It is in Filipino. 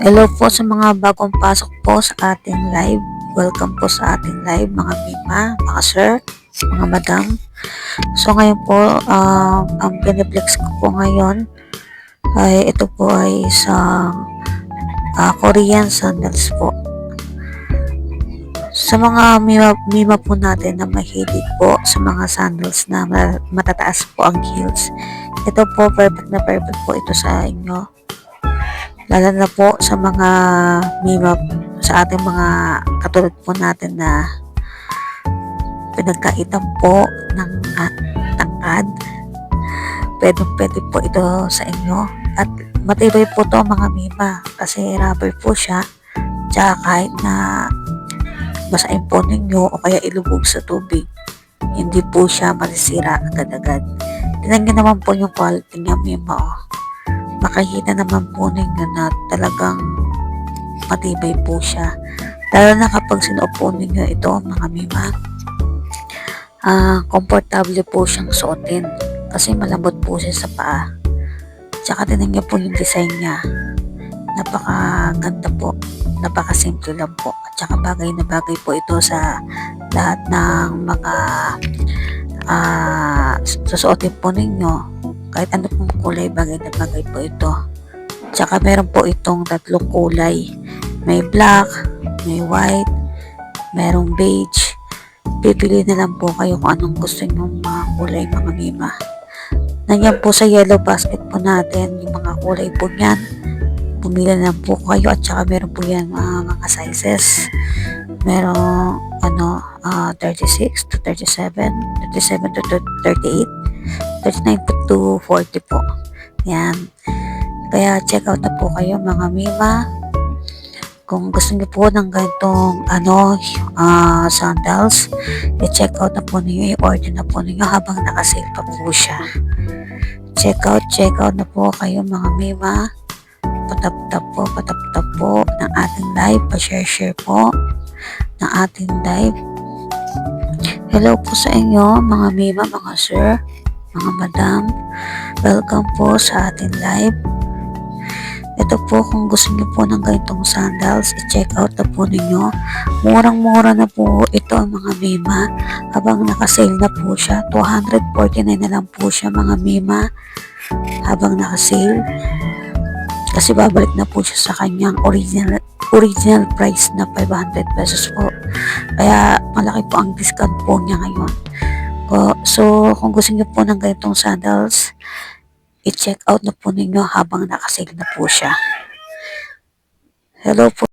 Hello po sa mga bagong pasok po sa ating live. Welcome po sa ating live mga mima, mga sir, mga madam. So ngayon po, ang piniplex ko po ngayon ay ito po ay sa Korean sandals po. Sa mga mima po natin na mahilig po sa mga sandals na matataas po ang heels, ito po perfect po ito sa inyo. Lalo na po sa mga mima, sa ating mga katulad po natin na pinagkaitan po ng tangkad. Pwede po ito sa inyo. At matibay po to mga mima kasi rubber po siya. Tsaka kahit na basahin po ninyo o kaya ilubog sa tubig, hindi po siya masisira agad-agad. Tingnan nyo naman po yung quality niya mima. Makikita naman po ninyo na talagang matibay po siya. Lalo na kapag sinuot po ninyo ito mga mima, komportable po siyang suotin kasi malambot po siya sa paa. Tsaka tinan niyo po yung design niya. Napakaganda po. Napakasimple lang po. At tsaka bagay na bagay po ito sa lahat ng mga susuotin po ninyo. Kahit ano pong kulay, bagay na bagay po ito. Tsaka meron po itong tatlong kulay. May black, may white, merong beige. Pipili na lang po kayo kung anong gusto nyo mga kulay mga mima. Nandiyan po sa yellow basket po natin yung mga kulay po niyan. Pumili na lang po kayo at saka meron po yan mga sizes. Merong 36 to 37, 37 to 38, 39 to 40 po. Yan. Kaya check out na po kayo mga mima. Kung gusto niyo po ng ganitong sandals, i-check out na po ninyo, i-order na po ninyo habang nakasale pa po siya. Check out na po kayo mga mima. Patap-tap po ng ating live, pa-share po ng ating live. Hello po sa inyo mga mima, mga sir, mga madam. Welcome po sa ating live. Ito po, kung gusto niyo po ng ganitong sandals, i-check out na po ninyo. Murang-mura na po ito mga mima. Habang nakasale na po siya, 249 na lang po siya mga mima. Habang nakasale, kasi babalik na po siya sa kanyang original price na 500 pesos po. Kaya malaki po ang discount po niya ngayon. So, kung gusto niyo po ng ganitong sandals, i-check out na po ninyo habang nakasale na po siya. Hello po.